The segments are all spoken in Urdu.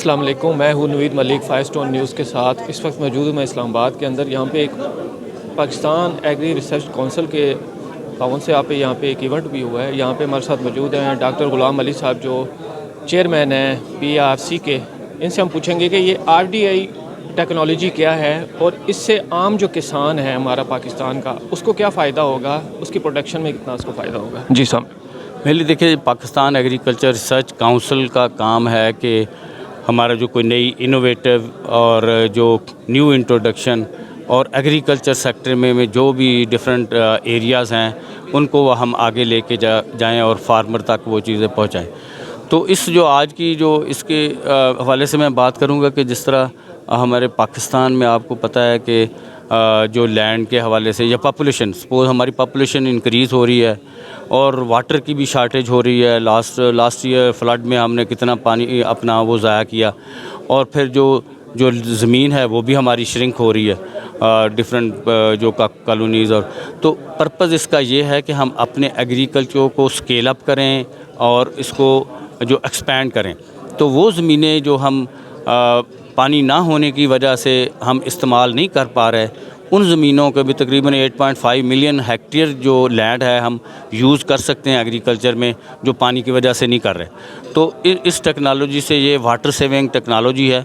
السلام علیکم، میں ہوں نوید ملک فائر اسٹون نیوز کے ساتھ۔ اس وقت موجود ہوں میں اسلام آباد کے اندر۔ یہاں پہ ایک پاکستان ایگری ریسرچ کونسل کے تعاون سے یہاں پہ ایک ایونٹ بھی ہوا ہے۔ یہاں پہ ہمارے ساتھ موجود ہیں ڈاکٹر غلام علی صاحب جو چیئرمین ہیں PRC کے۔ ان سے ہم پوچھیں گے کہ یہ RDI ٹیکنالوجی کیا ہے اور اس سے عام جو کسان ہے ہمارا پاکستان کا، اس کو کیا فائدہ ہوگا، اس کی پروڈکشن میں کتنا اس کو فائدہ ہوگا۔ جی صاحب۔ پہلے دیکھیے، پاکستان ایگریکلچر ریسرچ کونسل کا کام ہے کہ ہمارا جو کوئی نئی انوویٹو اور جو نیو انٹروڈکشن اور ایگریکلچر سیکٹر میں جو بھی ڈفرینٹ ایریاز ہیں ان کو ہم آگے لے کے جائیں اور فارمر تک وہ چیزیں پہنچائیں۔ تو اس جو آج کی جو اس کے حوالے سے میں بات کروں گا کہ جس طرح ہمارے پاکستان میں آپ کو پتہ ہے کہ جو لینڈ کے حوالے سے یا پاپولیشن، سپوز ہماری پاپولیشن انکریز ہو رہی ہے اور واٹر کی بھی شارٹیج ہو رہی ہے۔ لاسٹ ایئر فلڈ میں ہم نے کتنا پانی اپنا وہ ضائع کیا، اور پھر جو زمین ہے وہ بھی ہماری شرنک ہو رہی ہے ڈفرینٹ جو کالونیز، اور تو پرپز اس کا یہ ہے کہ ہم اپنے ایگریکلچر کو اسکیل اپ کریں اور اس کو جو ایکسپینڈ کریں۔ تو وہ زمینیں جو ہم پانی نہ ہونے کی وجہ سے ہم استعمال نہیں کر پا رہے، ان زمینوں کے بھی تقریباً 8.5 ملین ہیکٹیئر جو لینڈ ہے ہم یوز کر سکتے ہیں ایگریکلچر میں، جو پانی کی وجہ سے نہیں کر رہے۔ تو اس ٹیکنالوجی سے، یہ واٹر سیونگ ٹیکنالوجی ہے،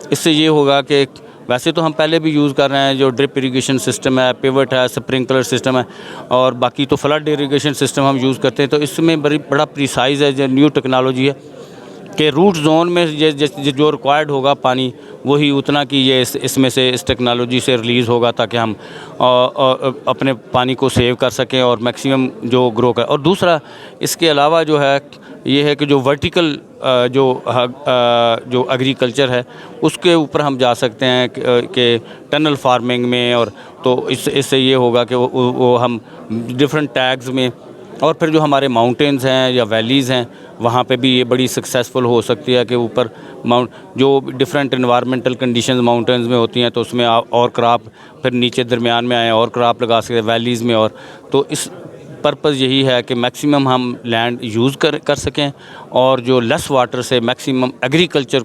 اس سے یہ ہوگا کہ ویسے تو ہم پہلے بھی یوز کر رہے ہیں، جو ڈرپ اریگیشن سسٹم ہے، پیوٹ ہے، سپرنکلر سسٹم ہے، اور باقی تو فلڈ اریگیشن سسٹم ہم یوز کرتے ہیں۔ تو اس میں بڑا پریسائز ہے، جو نیو ٹیکنالوجی ہے کہ روٹ زون میں جو ریکوائرڈ ہوگا پانی، وہی اتنا کہ یہ اس میں سے اس ٹیکنالوجی سے ریلیز ہوگا، تاکہ ہم اپنے پانی کو سیو کر سکیں اور میکسیمم جو گرو کر۔ اور دوسرا اس کے علاوہ جو ہے یہ ہے کہ جو ورٹیکل جو ایگریکلچر ہے اس کے اوپر ہم جا سکتے ہیں کہ ٹنل فارمنگ میں، اور تو اس سے یہ ہوگا کہ وہ ہم ڈفرینٹ ٹیگز میں، اور پھر جو ہمارے ماؤنٹینز ہیں یا ویلیز ہیں وہاں پہ بھی یہ بڑی سکسیزفل ہو سکتی ہے کہ اوپر جو ڈفرینٹ انوائرمنٹل کنڈیشنز ماؤنٹینز میں ہوتی ہیں تو اس میں اور کراپ، پھر نیچے درمیان میں آئیں اور کراپ لگا سکتے ہیں ویلیز میں، اور تو اس پرپز یہی ہے کہ میکسیمم ہم لینڈ یوز کر سکیں اور جو لیس واٹر سے میکسیمم ایگریکلچر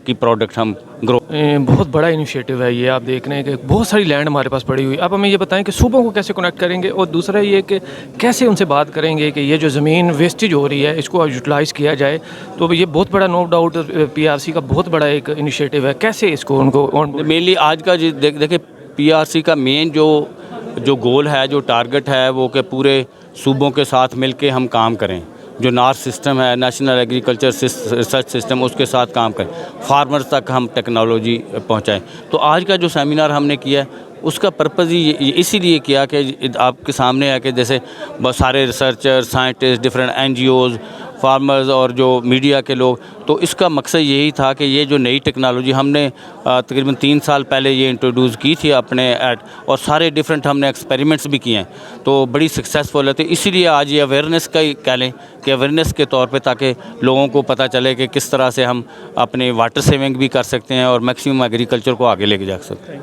کی پروڈکٹ ہم گرو۔ بہت بڑا انیشیٹو ہے یہ، آپ دیکھ رہے ہیں کہ بہت ساری لینڈ ہمارے پاس پڑی ہوئی۔ اب ہمیں یہ بتائیں کہ صوبوں کو کیسے کنیکٹ کریں گے، اور دوسرا یہ کہ کیسے ان سے بات کریں گے کہ یہ جو زمین ویسٹیج ہو رہی ہے اس کو یوٹیلائز کیا جائے۔ تو یہ بہت بڑا، نو ڈاؤٹ PRC کا بہت بڑا ایک انیشیٹو ہے۔ کیسے اس کو ان کو مینلی آج کا دیکھیں PRC کا مین جو گول ہے، جو ٹارگٹ ہے، وہ کہ پورے صوبوں کے ساتھ مل کے ہم کام کریں۔ جو NARS سسٹم ہے، نیشنل ایگریکلچر ریسرچ سسٹم، اس کے ساتھ کام کریں، فارمرز تک ہم ٹیکنالوجی پہنچائیں۔ تو آج کا جو سیمینار ہم نے کیا ہے اس کا پرپز ہی اسی لیے کیا کہ آپ کے سامنے ہے کہ جیسے بہت سارے ریسرچر، سائنٹسٹ، ڈفرینٹ NGOز، فارمرز اور جو میڈیا کے لوگ، تو اس کا مقصد یہی تھا کہ یہ جو نئی ٹیکنالوجی ہم نے تقریباً 3 سال پہلے یہ انٹروڈیوس کی تھی اپنے اور سارے ڈفرینٹ ہم نے ایکسپیریمنٹس بھی کیے ہیں، تو بڑی سکسیزفل ہے۔ تو اسی لیے آج یہ اویئرنیس کا ہی کہہ لیں کہ اویئرنیس کے طور پہ، تاکہ لوگوں کو پتہ چلے کہ کس طرح سے ہم اپنے واٹر سیونگ بھی کر سکتے ہیں اور میکسیمم ایگریکلچر کو آگے لے کے جا سکتے ہیں۔